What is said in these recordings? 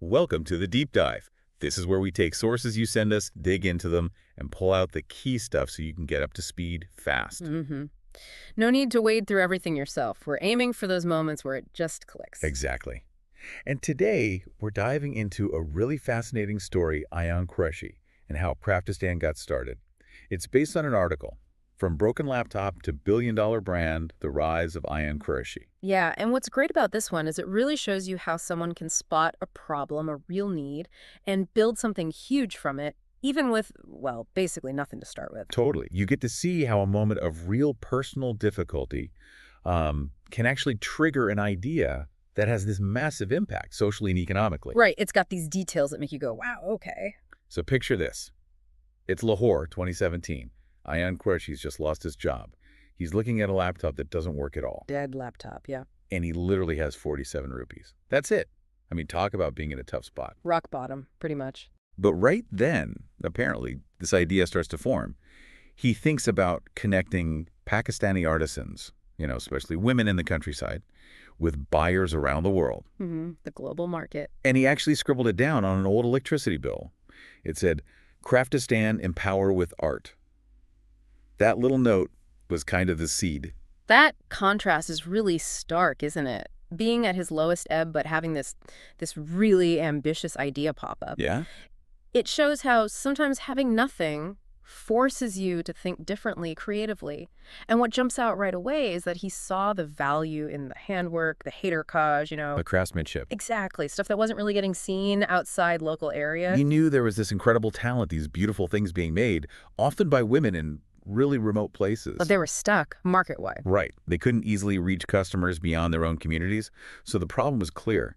Welcome to the Deep Dive. This is where we take sources you send us, dig into them, and pull out the key stuff so you can get up to speed fast. Mm-hmm. No need to wade through everything yourself. We're aiming for those moments where it just clicks. Exactly. And today, we're diving into a really fascinating story, Ayaan Qureshi, and how Craftistan got started. It's based on an article, From Broken Laptop to Billion-Dollar Brand, The Rise of Ayaan Qureshi. Yeah, and what's great about this one is it really shows you how someone can spot a problem, a real need, and build something huge from it, even with, well, basically nothing to start with. Totally. You get to see how a moment of real personal difficulty can actually trigger an idea that has this massive impact socially and economically. Right, it's got these details that make you go, wow, okay. So picture this. It's Lahore, 2017. Ayaan Qureshi's just lost his job. He's looking at a laptop that doesn't work at all. Dead laptop, yeah. And he literally has 47 rupees. That's it. I mean, talk about being in a tough spot. Rock bottom, pretty much. But right then, apparently, this idea starts to form. He thinks about connecting Pakistani artisans, especially women in the countryside, with buyers around the world. The global market. And he actually scribbled it down on an old electricity bill. It said, Craftistan Empower with Art. That little note was kind of the seed. That contrast is really stark, isn't it? Being at his lowest ebb, but having this really ambitious idea pop up. Yeah? It shows how sometimes having nothing forces you to think differently, creatively. And what jumps out right away is that he saw the value in the handwork, the haderkaj, The craftsmanship. Exactly, stuff that wasn't really getting seen outside local area. He knew there was this incredible talent, these beautiful things being made, often by women in really remote places. But they were stuck market-wide. Right. They couldn't easily reach customers beyond their own communities. So the problem was clear.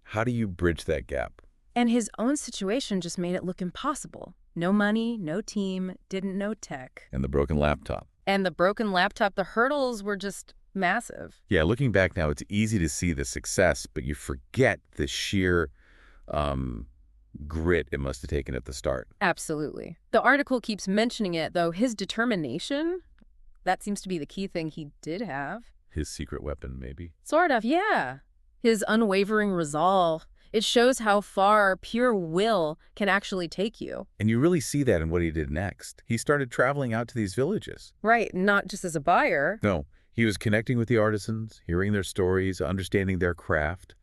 How do you bridge that gap? And his own situation just made it look impossible. No money, no team, didn't know tech. And the broken laptop. And the broken laptop, the hurdles were just massive. Yeah, looking back now, it's easy to see the success, but you forget the sheer grit it must have taken at the start. Absolutely. The article keeps mentioning it, though his determination, that seems to be the key thing he did have. His secret weapon, maybe? Sort of, yeah. His unwavering resolve. It shows how far pure will can actually take you. And you really see that in what he did next. He started traveling out to these villages. Right, not just as a buyer. No, he was connecting with the artisans, hearing their stories, understanding their craft,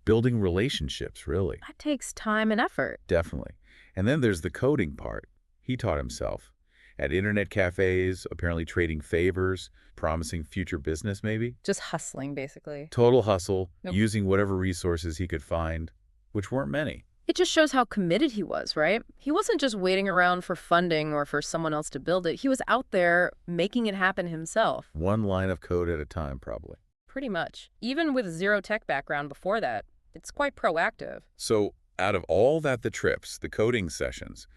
building relationships, really. That takes time and effort. Definitely. And then there's the coding part. He taught himself. At internet cafes, apparently trading favors, promising future business maybe. Just hustling, basically. Total hustle, Nope. using whatever resources he could find, which weren't many. It just shows how committed he was, right? He wasn't just waiting around for funding or for someone else to build it. He was out there making it happen himself. One line of code at a time, probably. Pretty much. Even with zero tech background before that, it's quite proactive. So out of all the trips, the coding sessions,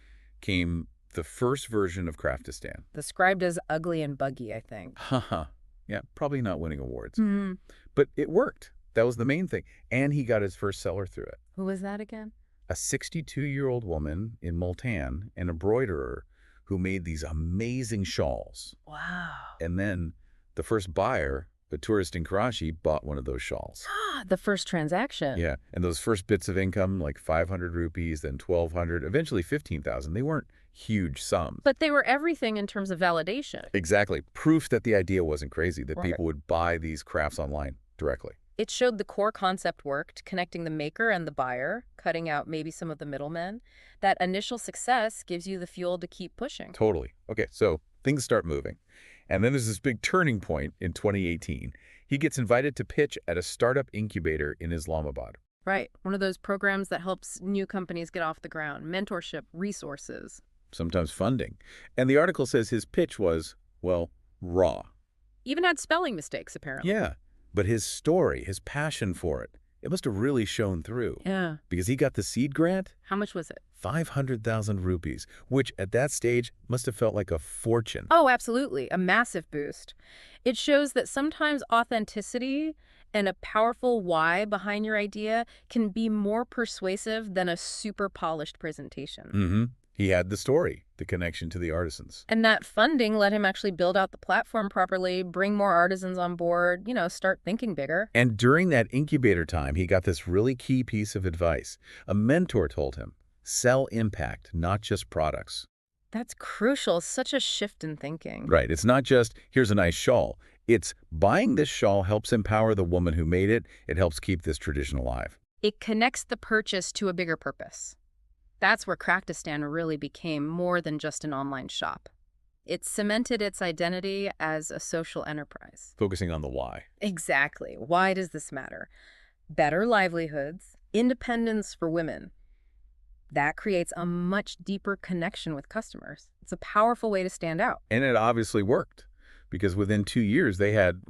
came the first version of Craftistan. Described as ugly and buggy, I think. Haha. Yeah, probably not winning awards. Hmm. But it worked. That was the main thing. And he got his first seller through it. Who was that again? A 62-year-old woman in Multan, an embroiderer, who made these amazing shawls. Wow. And then the first buyer, a tourist in Karachi, bought one of those shawls. The first transaction. Yeah, and those first bits of income, like 500 rupees, then 1,200, eventually 15,000, they weren't huge sums. But they were everything in terms of validation. Exactly. Proof that the idea wasn't crazy, that Right. people would buy these crafts online directly. It showed the core concept worked, connecting the maker and the buyer, cutting out maybe some of the middlemen. That initial success gives you the fuel to keep pushing. Totally. Okay, so things start moving. And then there's this big turning point in 2018. He gets invited to pitch at a startup incubator in Islamabad. Right. One of those programs that helps new companies get off the ground. Mentorship, resources. Sometimes funding. And the article says his pitch was, well, raw. Even had spelling mistakes, apparently. Yeah, but his story, his passion for it, it must have really shown through. Yeah. Because he got the seed grant, How much was it? 500,000 rupees, which at that stage must have felt like a fortune. Oh, absolutely. A massive boost. It shows that sometimes authenticity and a powerful why behind your idea can be more persuasive than a super polished presentation. Mm-hmm. He had the story, the connection to the artisans. And that funding let him actually build out the platform properly, bring more artisans on board, start thinking bigger. And during that incubator time, he got this really key piece of advice. A mentor told him, sell impact, not just products. That's crucial. Such a shift in thinking. Right. It's not just, here's a nice shawl. It's buying this shawl helps empower the woman who made it. It helps keep this tradition alive. It connects the purchase to a bigger purpose. That's where Craftistan really became more than just an online shop. It cemented its identity as a social enterprise. Focusing on the why. Exactly. Why does this matter? Better livelihoods, independence for women. That creates a much deeper connection with customers. It's a powerful way to stand out. And it obviously worked because within 2 years, they had,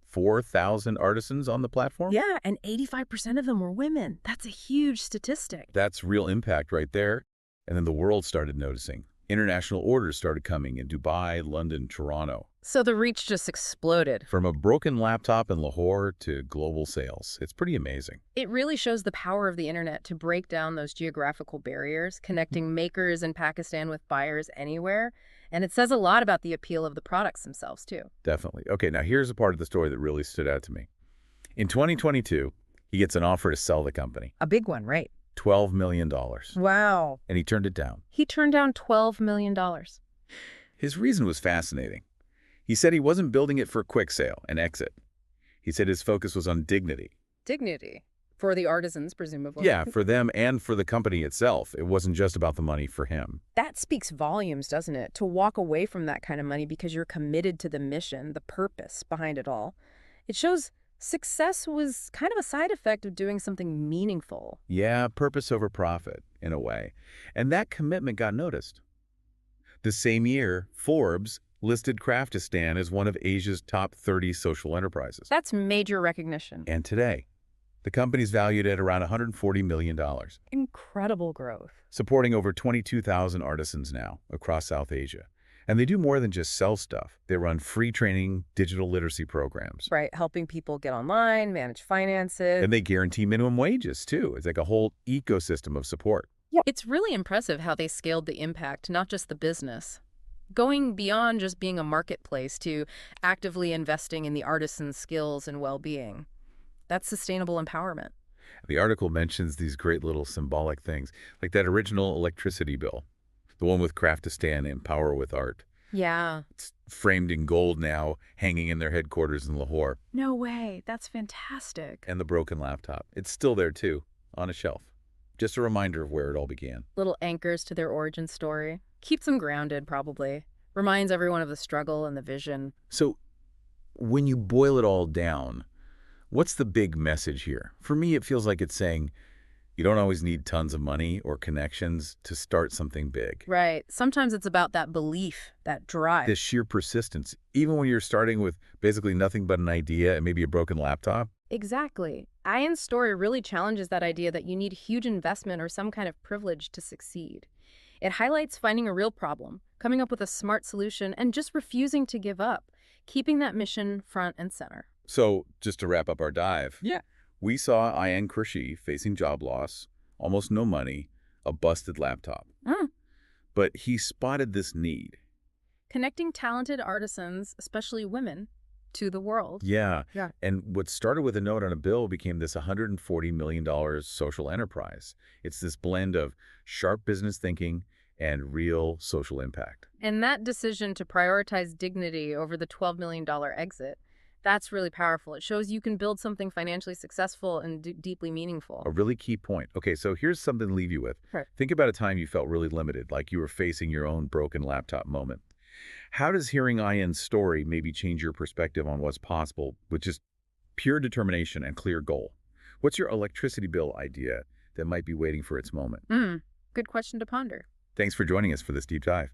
4,000 artisans on the platform? Yeah, and 85% of them were women. That's a huge statistic. That's real impact right there. And then the world started noticing. International orders started coming in Dubai, London, Toronto. So the reach just exploded. From a broken laptop in Lahore to global sales. It's pretty amazing. It really shows the power of the internet to break down those geographical barriers, connecting makers in Pakistan with buyers anywhere. And it says a lot about the appeal of the products themselves, too. Definitely. Okay, now here's a part of the story that really stood out to me. In 2022, he gets an offer to sell the company. A big one, right? $12 million. Wow. And he turned it down. He turned down $12 million. His reason was fascinating. He said he wasn't building it for a quick sale and exit. He said his focus was on dignity. Dignity. For the artisans, presumably. Yeah, for them and for the company itself. It wasn't just about the money for him. That speaks volumes, doesn't it? To walk away from that kind of money because you're committed to the mission, the purpose behind it all. It shows success was kind of a side effect of doing something meaningful. Yeah, purpose over profit, in a way. And that commitment got noticed. The same year, Forbes listed Craftistan as one of Asia's top 30 social enterprises. That's major recognition. And today, the company's valued at around $140 million, Incredible growth. supporting over 22,000 artisans now across South Asia. And they do more than just sell stuff. They run free training, digital literacy programs. Right, helping people get online, manage finances. And they guarantee minimum wages, too. It's like a whole ecosystem of support. It's really impressive how they scaled the impact, not just the business. Going beyond just being a marketplace to actively investing in the artisan's skills and well-being. That's sustainable empowerment. The article mentions these great little symbolic things, like that original electricity bill, the one with Craftistan and Power with Art. Yeah. It's framed in gold now, hanging in their headquarters in Lahore. No way. That's fantastic. And the broken laptop. It's still there, too, on a shelf. Just a reminder of where it all began. Little anchors to their origin story. Keeps them grounded, probably. Reminds everyone of the struggle and the vision. So, when you boil it all down, what's the big message here? For me, it feels like it's saying you don't always need tons of money or connections to start something big. Right. Sometimes it's about that belief, that drive. This sheer persistence, even when you're starting with basically nothing but an idea and maybe a broken laptop. Exactly. Ayaan's story really challenges that idea that you need huge investment or some kind of privilege to succeed. It highlights finding a real problem, coming up with a smart solution, and just refusing to give up, keeping that mission front and center. So, just to wrap up our dive. Yeah. We saw Ayaan Qureshi facing job loss, almost no money, a busted laptop. But he spotted this need. Connecting talented artisans, especially women, to the world. Yeah. Yeah. And what started with a note on a bill became this $140 million social enterprise. It's this blend of sharp business thinking and real social impact. And that decision to prioritize dignity over the $12 million exit, that's really powerful. It shows you can build something financially successful and deeply meaningful. A really key point. Okay, so here's something to leave you with. Right. Think about a time you felt really limited, like you were facing your own broken laptop moment. How does hearing Ayaan's story maybe change your perspective on what's possible with just pure determination and clear goal? What's your electricity bill idea that might be waiting for its moment? Good question to ponder. Thanks for joining us for this deep dive.